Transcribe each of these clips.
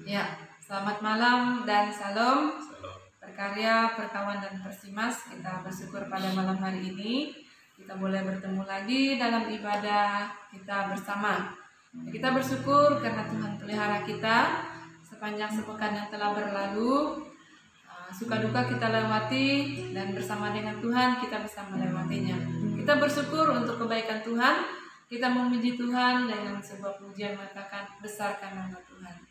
Ya, selamat malam dan salam. Salam. Berkarya, Perkawan dan Persimas, kita bersyukur pada malam hari ini kita boleh bertemu lagi dalam ibadah kita bersama. Kita bersyukur karena Tuhan pelihara kita sepanjang sepekan yang telah berlalu. Suka duka kita lewati dan bersama dengan Tuhan kita bisa melewatinya. Kita bersyukur untuk kebaikan Tuhan. Kita memuji Tuhan dengan sebuah pujian mengatakan besarkan nama Tuhan.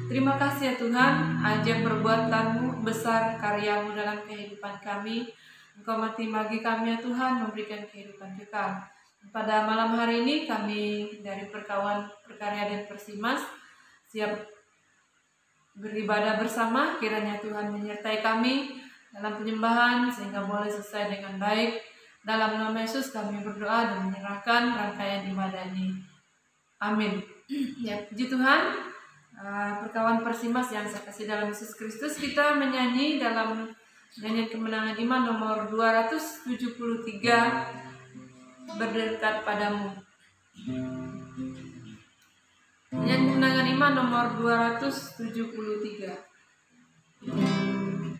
Terima kasih ya Tuhan, ajaib perbuatan-Mu, besar karya-Mu dalam kehidupan kami. Engkau mati-magi kami ya Tuhan, memberikan kehidupan kekal. Pada malam hari ini kami dari Perkawan, Perkarya dan Persimas siap beribadah bersama. Kiranya Tuhan menyertai kami dalam penyembahan sehingga boleh selesai dengan baik. Dalam nama Yesus kami berdoa dan menyerahkan rangkaian ibadah ini. Amin. Ya, puji Tuhan. Perkawan Persimas yang saya kasih dalam Yesus Kristus, kita menyanyi dalam nyanyian kemenangan iman nomor 273, berdekat padamu. Nyanyian kemenangan iman nomor 273. Berdekat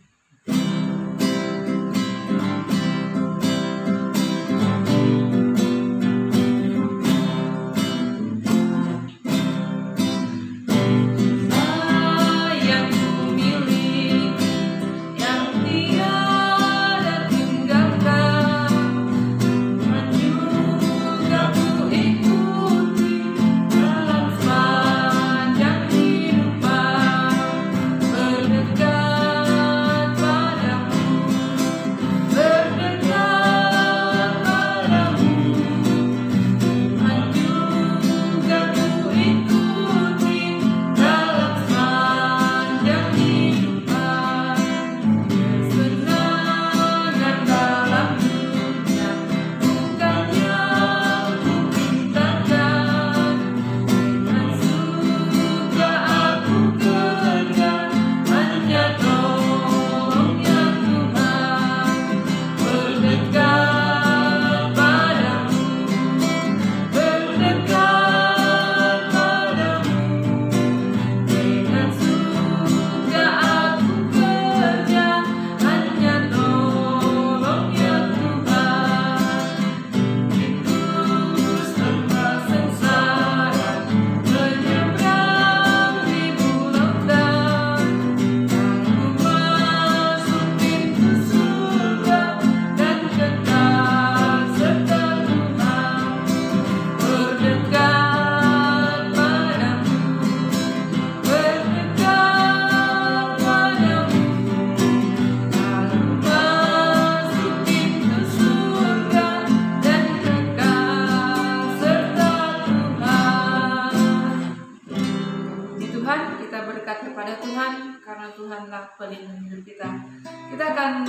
Tuhan, kita berdekat kepada Tuhan karena Tuhanlah pelindung hidup kita. Kita akan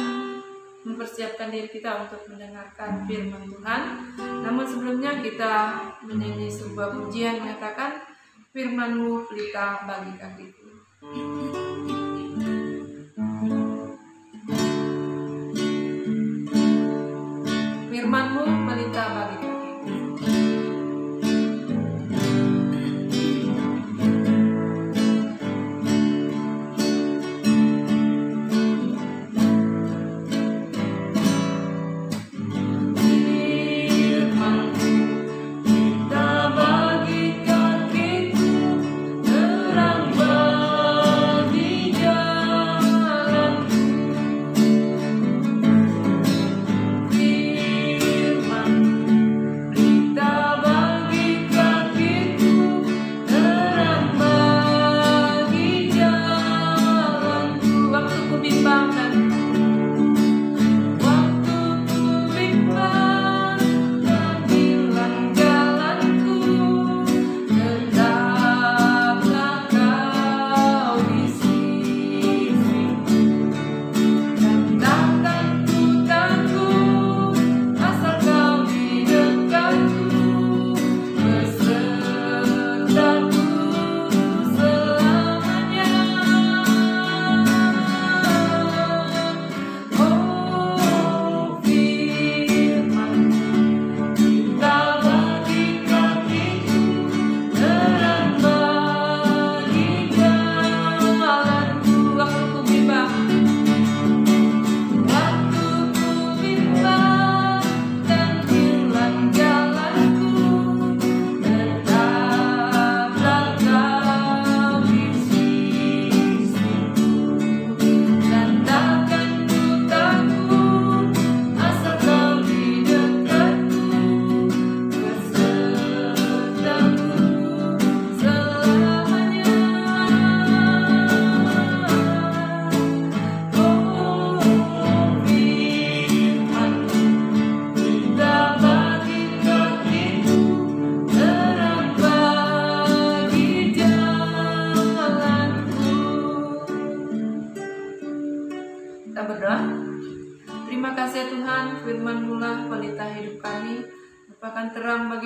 mempersiapkan diri kita untuk mendengarkan firman Tuhan. Namun sebelumnya kita menyanyi sebuah pujian mengatakan, firman-Mu pelita bagi kakiku. Firman-Mu pelita bagi kakiku.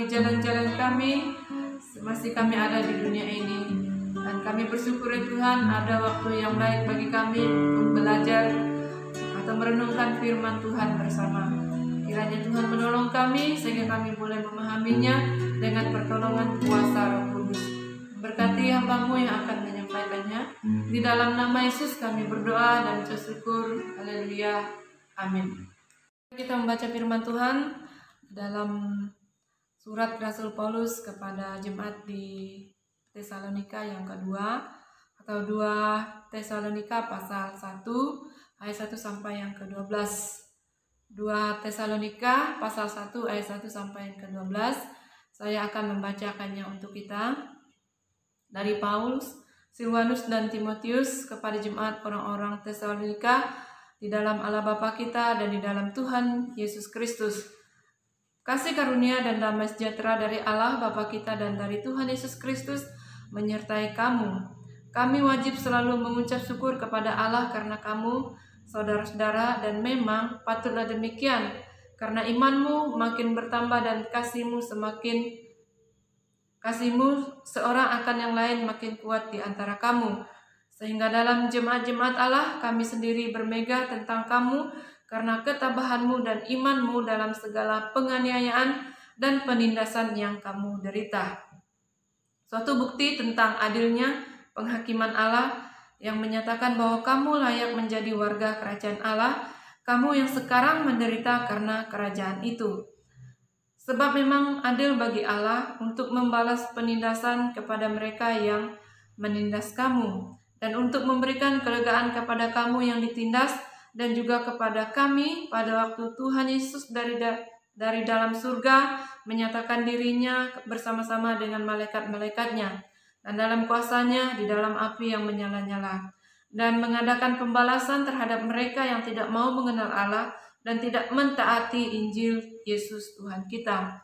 Jalan-jalan kami masih kami ada di dunia ini, dan kami bersyukur ya Tuhan ada waktu yang baik bagi kami untuk belajar atau merenungkan firman Tuhan bersama. Kiranya Tuhan menolong kami sehingga kami boleh memahaminya dengan pertolongan kuasa Roh Kudus. Berkati hamba-Mu yang akan menyampaikannya. Di dalam nama Yesus kami berdoa dan bersyukur. Haleluya. Amin. Kita membaca firman Tuhan dalam Surat Rasul Paulus kepada jemaat di Tesalonika yang kedua, atau 2 Tesalonika pasal 1 ayat 1 sampai yang ke-12. 2 Tesalonika pasal 1 ayat 1 sampai yang ke-12. Saya akan membacakannya untuk kita. Dari Paulus, Silwanus dan Timotius kepada jemaat orang-orang Tesalonika di dalam Allah Bapa kita dan di dalam Tuhan Yesus Kristus. Kasih karunia dan damai sejahtera dari Allah Bapa kita dan dari Tuhan Yesus Kristus menyertai kamu. Kami wajib selalu mengucap syukur kepada Allah karena kamu, saudara-saudara, dan memang patutlah demikian, karena imanmu makin bertambah dan kasihmu seorang akan yang lain makin kuat di antara kamu. Sehingga dalam jemaat-jemaat Allah kami sendiri bermegah tentang kamu, karena ketabahanmu dan imanmu dalam segala penganiayaan dan penindasan yang kamu derita. Suatu bukti tentang adilnya penghakiman Allah yang menyatakan bahwa kamu layak menjadi warga kerajaan Allah, kamu yang sekarang menderita karena kerajaan itu. Sebab memang adil bagi Allah untuk membalas penindasan kepada mereka yang menindas kamu, dan untuk memberikan kelegaan kepada kamu yang ditindas, dan juga kepada kami pada waktu Tuhan Yesus dari dalam surga menyatakan dirinya bersama-sama dengan malaikat-malaikatnya dan dalam kuasanya di dalam api yang menyala-nyala, dan mengadakan pembalasan terhadap mereka yang tidak mau mengenal Allah dan tidak mentaati Injil Yesus Tuhan kita.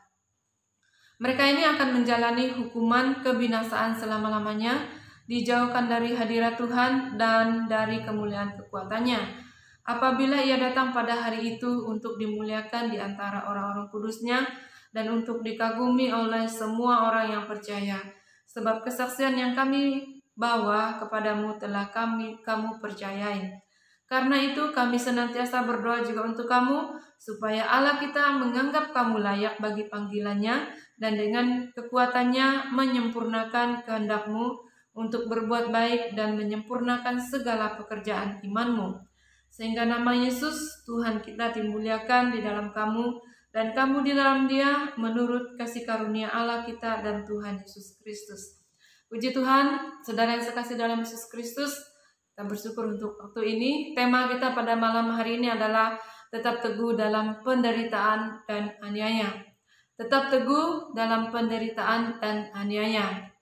Mereka ini akan menjalani hukuman kebinasaan selama-lamanya dijauhkan dari hadirat Tuhan dan dari kemuliaan kekuatannya. Apabila ia datang pada hari itu untuk dimuliakan di antara orang-orang kudusnya dan untuk dikagumi oleh semua orang yang percaya. Sebab kesaksian yang kami bawa kepadamu telah kamu percayai. Karena itu kami senantiasa berdoa juga untuk kamu, supaya Allah kita menganggap kamu layak bagi panggilannya dan dengan kekuatannya menyempurnakan kehendakmu untuk berbuat baik dan menyempurnakan segala pekerjaan imanmu. Sehingga nama Yesus Tuhan kita dimuliakan di dalam kamu dan kamu di dalam Dia menurut kasih karunia Allah kita dan Tuhan Yesus Kristus. Puji Tuhan, saudara yang sekasih dalam Yesus Kristus, kita bersyukur untuk waktu ini. Tema kita pada malam hari ini adalah tetap teguh dalam penderitaan dan aniaya. Tetap teguh dalam penderitaan dan aniaya.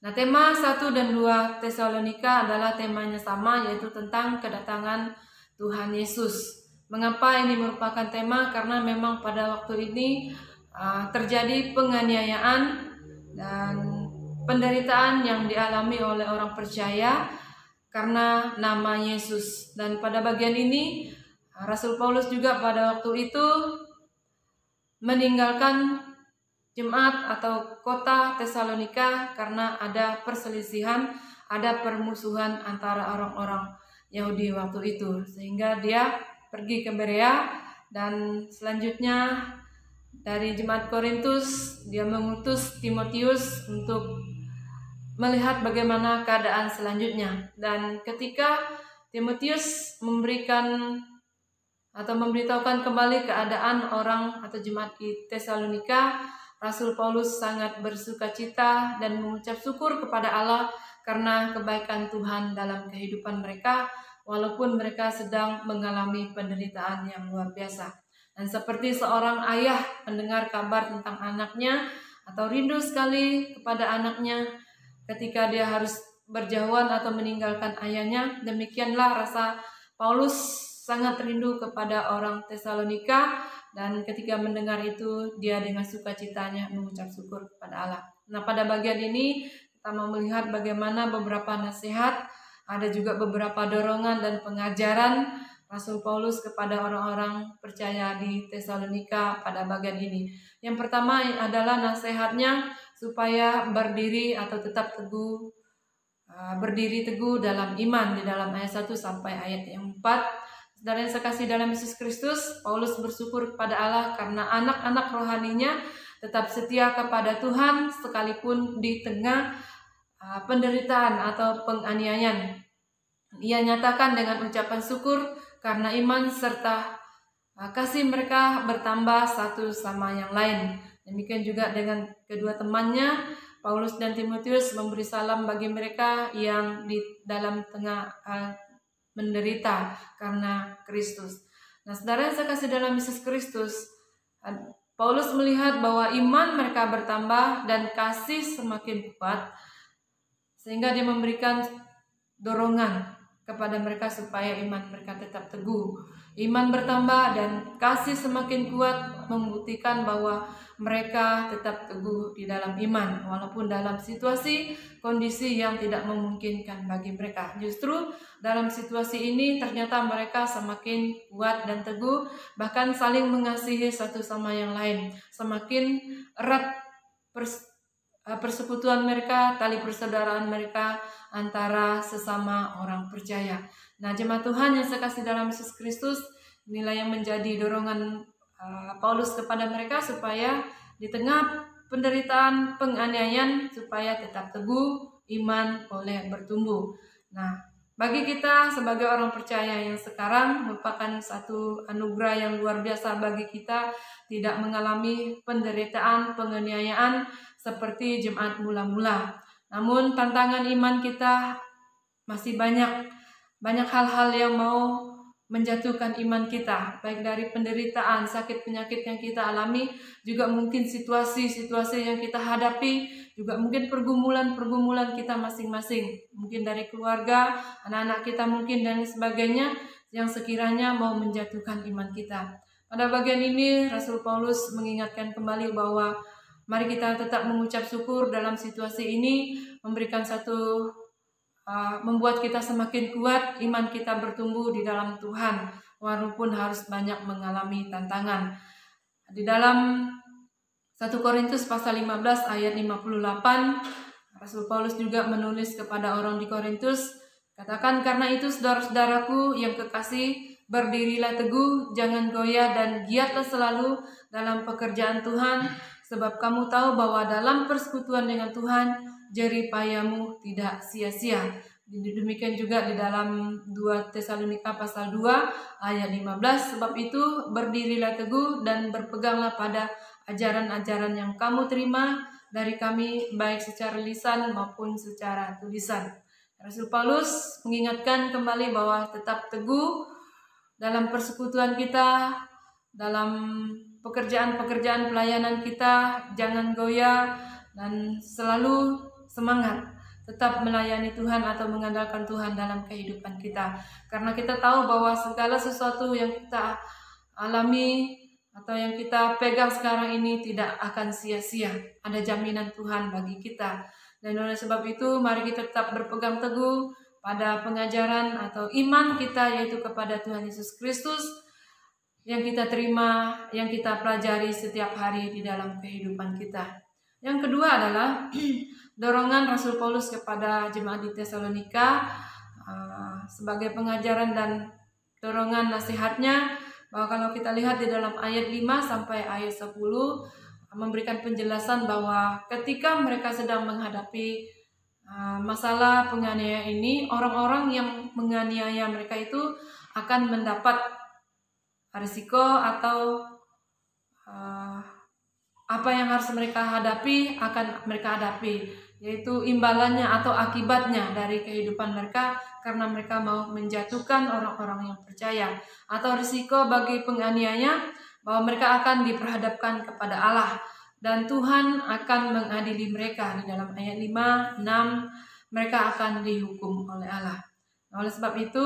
Nah, tema 1 dan 2 Tesalonika adalah temanya sama, yaitu tentang kedatangan Tuhan Yesus. Mengapa ini merupakan tema? Karena memang pada waktu ini terjadi penganiayaan dan penderitaan yang dialami oleh orang percaya karena nama Yesus. Dan pada bagian ini Rasul Paulus juga pada waktu itu meninggalkan jemaat atau kota Tesalonika karena ada perselisihan, ada permusuhan antara orang-orang Yahudi waktu itu. Sehingga dia pergi ke Berea dan selanjutnya dari jemaat Korintus dia mengutus Timotius untuk melihat bagaimana keadaan selanjutnya. Dan ketika Timotius memberikan atau memberitahukan kembali keadaan orang atau jemaat di Tesalonika, Rasul Paulus sangat bersukacita dan mengucap syukur kepada Allah karena kebaikan Tuhan dalam kehidupan mereka, walaupun mereka sedang mengalami penderitaan yang luar biasa. Dan seperti seorang ayah mendengar kabar tentang anaknya atau rindu sekali kepada anaknya ketika dia harus berjauhan atau meninggalkan ayahnya, demikianlah rasa Paulus sangat rindu kepada orang Tesalonika, dan ketika mendengar itu dia dengan sukacitanya mengucap syukur kepada Allah. Nah, pada bagian ini kita mau melihat bagaimana beberapa nasihat, ada juga beberapa dorongan dan pengajaran Rasul Paulus kepada orang-orang percaya di Tesalonika pada bagian ini. Yang pertama adalah nasihatnya supaya berdiri atau tetap teguh, berdiri teguh dalam iman di dalam ayat 1 sampai ayat yang 4. Saudara yang sekasih dalam Yesus Kristus, Paulus bersyukur kepada Allah karena anak-anak rohaninya tetap setia kepada Tuhan sekalipun di tengah penderitaan atau penganiayaan. Ia nyatakan dengan ucapan syukur karena iman serta kasih mereka bertambah satu sama yang lain. Demikian juga dengan kedua temannya, Paulus dan Timotius memberi salam bagi mereka yang di dalam tengah menderita karena Kristus. Nah, saudara yang saya kasih dalam Yesus Kristus, Paulus melihat bahwa iman mereka bertambah dan kasih semakin kuat, sehingga dia memberikan dorongan kepada mereka supaya iman mereka tetap teguh. Iman bertambah dan kasih semakin kuat membuktikan bahwa mereka tetap teguh di dalam iman walaupun dalam situasi kondisi yang tidak memungkinkan bagi mereka. Justru dalam situasi ini ternyata mereka semakin kuat dan teguh, bahkan saling mengasihi satu sama yang lain. Semakin erat persekutuan mereka, tali persaudaraan mereka antara sesama orang percaya. Nah, jemaat Tuhan yang saya kasih dalam Yesus Kristus, inilah yang menjadi dorongan Paulus kepada mereka supaya di tengah penderitaan, penganiayaan, supaya tetap teguh, iman boleh bertumbuh. Nah, bagi kita sebagai orang percaya yang sekarang merupakan satu anugerah yang luar biasa bagi kita tidak mengalami penderitaan, penganiayaan seperti jemaat mula-mula. Namun tantangan iman kita masih banyak hal-hal yang mau menjatuhkan iman kita, baik dari penderitaan, sakit penyakit yang kita alami, juga mungkin situasi-situasi yang kita hadapi, juga mungkin pergumulan kita masing-masing, mungkin dari keluarga, anak-anak kita mungkin dan sebagainya, yang sekiranya mau menjatuhkan iman kita. Pada bagian ini Rasul Paulus mengingatkan kembali bahwa mari kita tetap mengucap syukur dalam situasi ini, memberikan satu membuat kita semakin kuat, iman kita bertumbuh di dalam Tuhan, walaupun harus banyak mengalami tantangan. Di dalam 1 Korintus pasal 15 ayat 58, Rasul Paulus juga menulis kepada orang di Korintus, katakan, karena itu saudara-saudaraku yang kekasih, berdirilah teguh, jangan goyah, dan giatlah selalu dalam pekerjaan Tuhan, sebab kamu tahu bahwa dalam persekutuan dengan Tuhan, jerih payahmu tidak sia-sia. Demikian juga di dalam 2 Tesalonika pasal 2 ayat 15, sebab itu berdirilah teguh dan berpeganglah pada ajaran-ajaran yang kamu terima dari kami, baik secara lisan maupun secara tulisan. Rasul Paulus mengingatkan kembali bahwa tetap teguh dalam persekutuan kita, dalam pekerjaan-pekerjaan pelayanan kita, jangan goyah dan selalu semangat tetap melayani Tuhan atau mengandalkan Tuhan dalam kehidupan kita. Karena kita tahu bahwa segala sesuatu yang kita alami atau yang kita pegang sekarang ini tidak akan sia-sia. Ada jaminan Tuhan bagi kita. Dan oleh sebab itu mari kita tetap berpegang teguh pada pengajaran atau iman kita, yaitu kepada Tuhan Yesus Kristus yang kita terima, yang kita pelajari setiap hari di dalam kehidupan kita. Yang kedua adalah dorongan Rasul Paulus kepada jemaat di Tesalonika sebagai pengajaran dan dorongan nasihatnya, bahwa kalau kita lihat di dalam ayat 5 sampai ayat 10 memberikan penjelasan bahwa ketika mereka sedang menghadapi masalah penganiayaan ini, orang-orang yang menganiaya mereka itu akan mendapat risiko atau apa yang harus mereka hadapi akan mereka hadapi, yaitu imbalannya atau akibatnya dari kehidupan mereka karena mereka mau menjatuhkan orang-orang yang percaya, atau risiko bagi penganiaya bahwa mereka akan diperhadapkan kepada Allah dan Tuhan akan mengadili mereka. Di dalam ayat 5, 6 mereka akan dihukum oleh Allah. Oleh sebab itu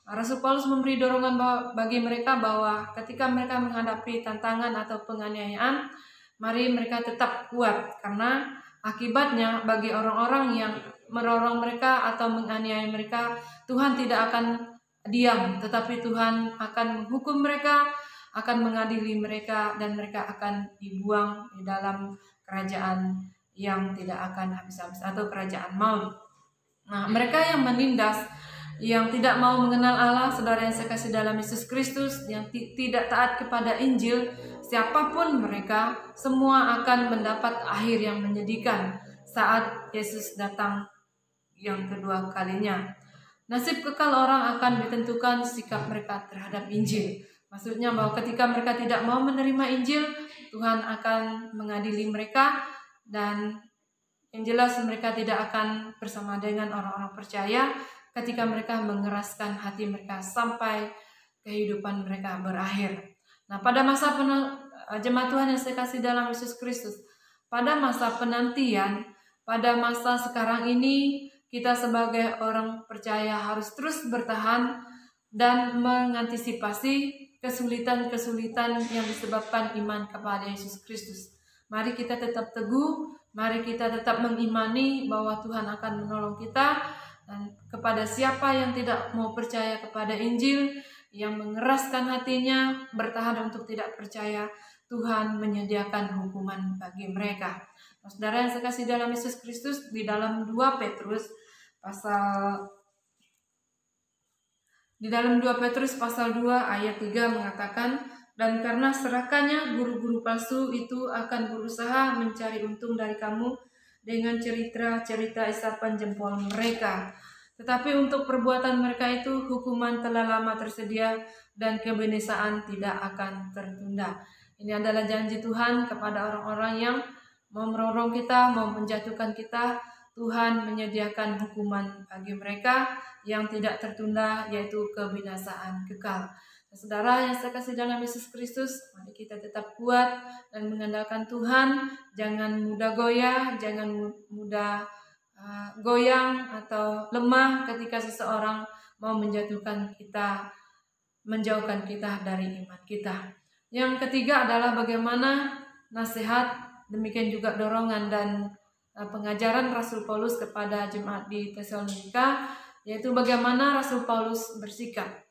Rasul Paulus memberi dorongan bagi mereka bahwa ketika mereka menghadapi tantangan atau penganiayaan, mari mereka tetap kuat, karena akibatnya bagi orang-orang yang merorong mereka atau menganiaya mereka, Tuhan tidak akan diam, tetapi Tuhan akan menghukum mereka, akan mengadili mereka, dan mereka akan dibuang di dalam kerajaan yang tidak akan habis-habis atau kerajaan maut. Nah, mereka yang menindas, yang tidak mau mengenal Allah, saudara yang saya kasih dalam Yesus Kristus, yang tidak taat kepada Injil, siapapun mereka, semua akan mendapat akhir yang menyedihkan saat Yesus datang yang kedua kalinya. Nasib kekal orang akan ditentukan sikap mereka terhadap Injil. Maksudnya bahwa ketika mereka tidak mau menerima Injil, Tuhan akan mengadili mereka, dan yang jelas mereka tidak akan bersama dengan orang-orang percaya ketika mereka mengeraskan hati mereka sampai kehidupan mereka berakhir. Nah, pada masa jemaat Tuhan yang saya kasih dalam Yesus Kristus, pada masa penantian, pada masa sekarang ini, kita sebagai orang percaya harus terus bertahan dan mengantisipasi kesulitan-kesulitan yang disebabkan iman kepada Yesus Kristus. Mari kita tetap teguh, mari kita tetap mengimani bahwa Tuhan akan menolong kita. Dan kepada siapa yang tidak mau percaya kepada Injil, yang mengeraskan hatinya, bertahan untuk tidak percaya, Tuhan menyediakan hukuman bagi mereka. Nah, saudara yang saya kasih dalam Yesus Kristus, di dalam 2 Petrus pasal 2 ayat 3 mengatakan, dan karena serakannya guru-guru palsu itu akan berusaha mencari untung dari kamu dengan cerita-cerita isapan jempol mereka. Tetapi untuk perbuatan mereka itu hukuman telah lama tersedia dan kebinasaan tidak akan tertunda. Ini adalah janji Tuhan kepada orang-orang yang mau merorong kita, mau menjatuhkan kita. Tuhan menyediakan hukuman bagi mereka yang tidak tertunda, yaitu kebinasaan kekal. Saudara yang saya kasih dalam Yesus Kristus, mari kita tetap kuat dan mengandalkan Tuhan. Jangan mudah goyah, jangan mudah goyang atau lemah ketika seseorang mau menjatuhkan kita, menjauhkan kita dari iman kita. Yang ketiga adalah bagaimana nasihat, demikian juga dorongan dan pengajaran Rasul Paulus kepada jemaat di Tesalonika, yaitu bagaimana Rasul Paulus bersikap.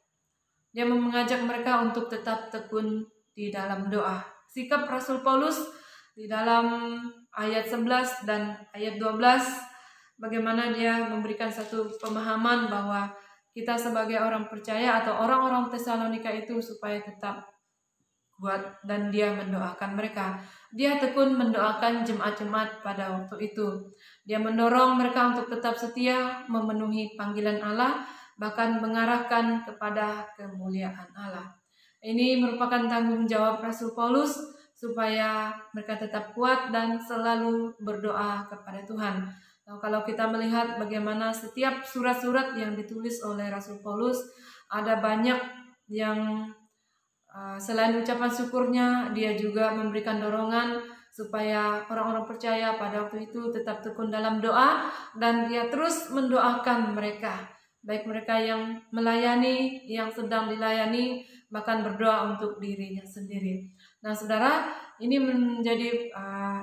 Dia mengajak mereka untuk tetap tekun di dalam doa. Sikap Rasul Paulus di dalam ayat 11 dan ayat 12, bagaimana dia memberikan satu pemahaman bahwa kita sebagai orang percaya atau orang-orang Tesalonika itu supaya tetap kuat, dan dia mendoakan mereka. Dia tekun mendoakan jemaat-jemaat pada waktu itu. Dia mendorong mereka untuk tetap setia memenuhi panggilan Allah, bahkan mengarahkan kepada kemuliaan Allah. Ini merupakan tanggung jawab Rasul Paulus supaya mereka tetap kuat dan selalu berdoa kepada Tuhan. Nah, kalau kita melihat bagaimana setiap surat-surat yang ditulis oleh Rasul Paulus, ada banyak yang selain ucapan syukurnya, dia juga memberikan dorongan supaya orang-orang percaya pada waktu itu tetap tekun dalam doa, dan dia terus mendoakan mereka, baik mereka yang melayani, yang sedang dilayani, bahkan berdoa untuk dirinya sendiri. Nah, saudara, ini menjadi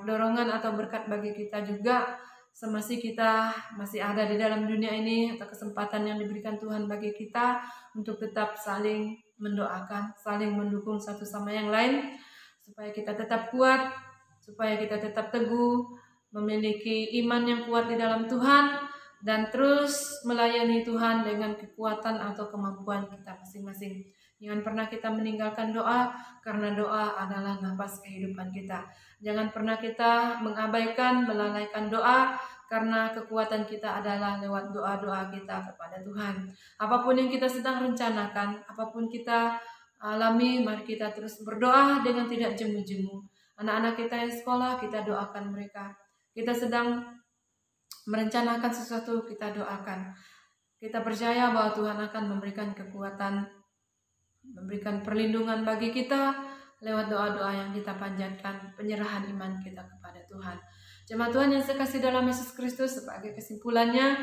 dorongan atau berkat bagi kita juga semasa kita masih ada di dalam dunia ini, atau kesempatan yang diberikan Tuhan bagi kita untuk tetap saling mendoakan, saling mendukung satu sama yang lain, supaya kita tetap kuat, supaya kita tetap teguh, memiliki iman yang kuat di dalam Tuhan, dan terus melayani Tuhan dengan kekuatan atau kemampuan kita masing-masing. Jangan pernah kita meninggalkan doa, karena doa adalah nafas kehidupan kita. Jangan pernah kita mengabaikan, melalaikan doa, karena kekuatan kita adalah lewat doa-doa kita kepada Tuhan. Apapun yang kita sedang rencanakan, apapun kita alami, mari kita terus berdoa dengan tidak jemu-jemu. Anak-anak kita yang sekolah, kita doakan mereka. Kita sedang merencanakan sesuatu, kita doakan. Kita percaya bahwa Tuhan akan memberikan kekuatan, memberikan perlindungan bagi kita lewat doa-doa yang kita panjatkan, penyerahan iman kita kepada Tuhan. Jemaat Tuhan yang sekasih dalam Yesus Kristus, sebagai kesimpulannya,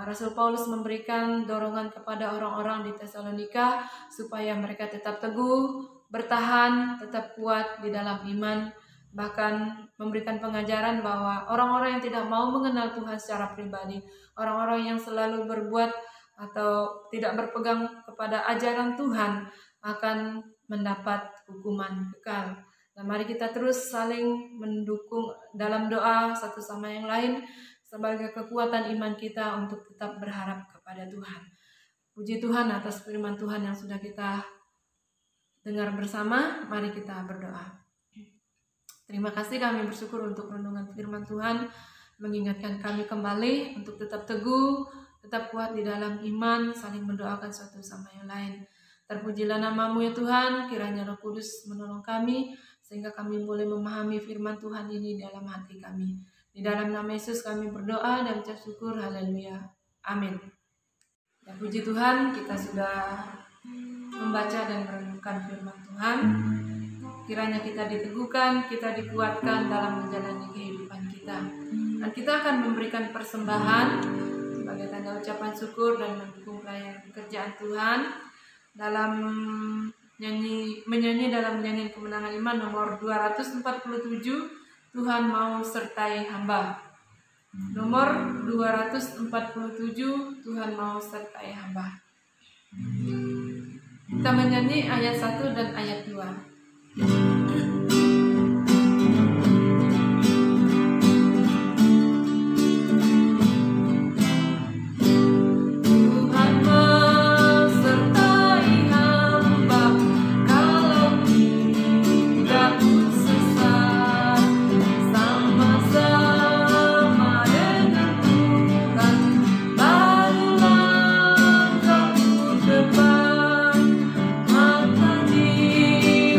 Rasul Paulus memberikan dorongan kepada orang-orang di Tesalonika supaya mereka tetap teguh, bertahan, tetap kuat di dalam iman, bahkan memberikan pengajaran bahwa orang-orang yang tidak mau mengenal Tuhan secara pribadi, orang-orang yang selalu berbuat atau tidak berpegang kepada ajaran Tuhan akan mendapat hukuman kekal. Nah, mari kita terus saling mendukung dalam doa satu sama yang lain sebagai kekuatan iman kita untuk tetap berharap kepada Tuhan. Puji Tuhan atas firman Tuhan yang sudah kita dengar bersama. Mari kita berdoa. Terima kasih, kami bersyukur untuk renungan firman Tuhan, mengingatkan kami kembali untuk tetap teguh, tetap kuat di dalam iman, saling mendoakan satu sama yang lain. Terpujilah nama-Mu ya Tuhan, kiranya Roh Kudus menolong kami, sehingga kami boleh memahami firman Tuhan ini dalam hati kami. Di dalam nama Yesus kami berdoa dan ucap syukur, haleluya, amin. Ya, puji Tuhan, kita sudah membaca dan merenungkan firman Tuhan. Kiranya kita diteguhkan, kita dikuatkan dalam menjalani kehidupan kita. Dan kita akan memberikan persembahan sebagai tanda ucapan syukur dan mendukung pelayanan pekerjaan Tuhan dalam menyanyi dalam nyanyian kemenangan iman nomor 247, Tuhan mau sertai hamba. Nomor 247, Tuhan mau sertai hamba. Kita menyanyi ayat 1 dan ayat 2.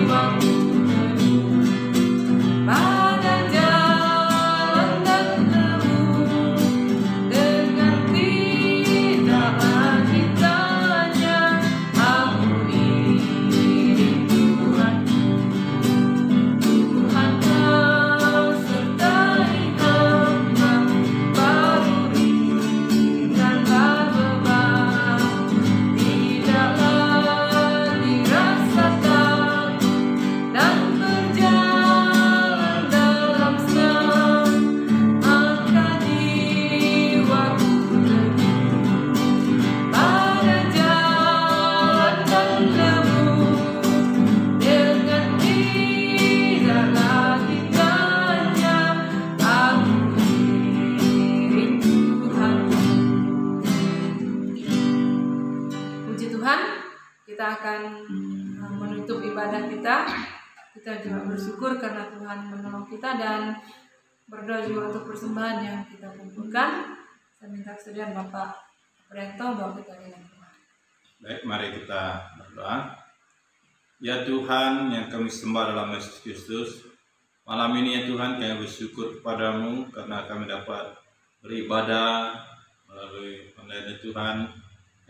Jiwaku kita akan menutup ibadah kita. Kita juga bersyukur karena Tuhan menolong kita dan berdoa juga untuk persembahan yang kita kumpulkan. Saya minta kesediaan Bapak Prianto bahwa kita dengan Tuhan. Baik, mari kita berdoa. Ya Tuhan yang kami sembah dalam Yesus Kristus, malam ini ya Tuhan kami bersyukur kepadamu karena kami dapat beribadah melalui online Tuhan.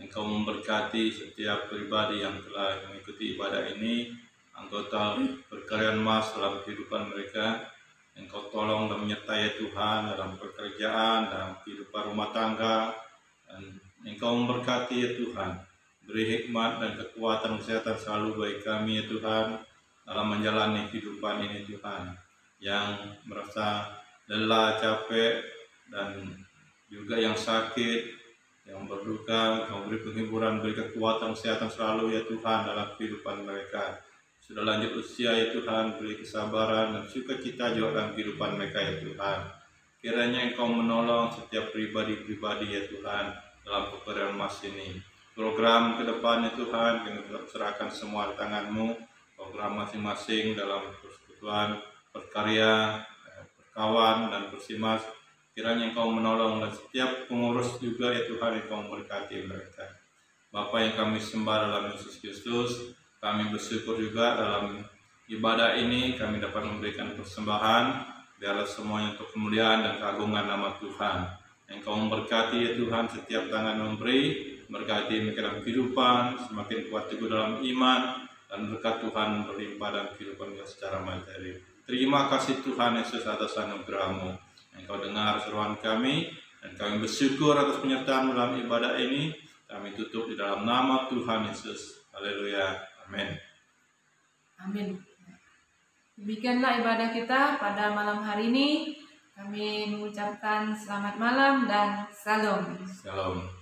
Engkau memberkati setiap pribadi yang telah mengikuti ibadah ini, anggota perkaryan Mas dalam kehidupan mereka. Engkau tolong dan menyertai Tuhan dalam pekerjaan, dalam kehidupan rumah tangga, dan Engkau memberkati ya Tuhan. Beri hikmat dan kekuatan kesehatan selalu bagi kami ya Tuhan dalam menjalani kehidupan ini Tuhan. Yang merasa lelah, capek, dan juga yang sakit, yang berduka, Engkau beri penghiburan, beri kekuatan kesehatan selalu ya Tuhan dalam kehidupan mereka. Sudah lanjut usia ya Tuhan, beri kesabaran dan sukacita juga dalam kehidupan mereka ya Tuhan. Kiranya Engkau menolong setiap pribadi-pribadi ya Tuhan dalam pekerjaan Mas ini. Program ke depan ya Tuhan, kami serahkan semua di tangan-Mu. Program masing-masing dalam persekutuan, berkarya, berkawan, dan bersimas. Kiranya Engkau menolong dan setiap pengurus juga ya Tuhan, Engkau memberkati mereka. Bapa yang kami sembah dalam Yesus Kristus, kami bersyukur juga dalam ibadah ini kami dapat memberikan persembahan, biarlah semuanya untuk kemuliaan dan keagungan nama Tuhan. Engkau memberkati ya Tuhan setiap tangan memberi, berkati mereka dalam kehidupan, semakin kuat teguh dalam iman, dan berkat Tuhan berlimpah dalam kehidupan kita secara materi. Terima kasih Tuhan Yesus atas anugerah-Mu. Engkau dengar seruan kami, dan kami bersyukur atas penyertaan dalam ibadah ini. Kami tutup di dalam nama Tuhan Yesus. Haleluya. Amin. Amin. Demikianlah ibadah kita pada malam hari ini. Kami mengucapkan selamat malam dan salam. Shalom.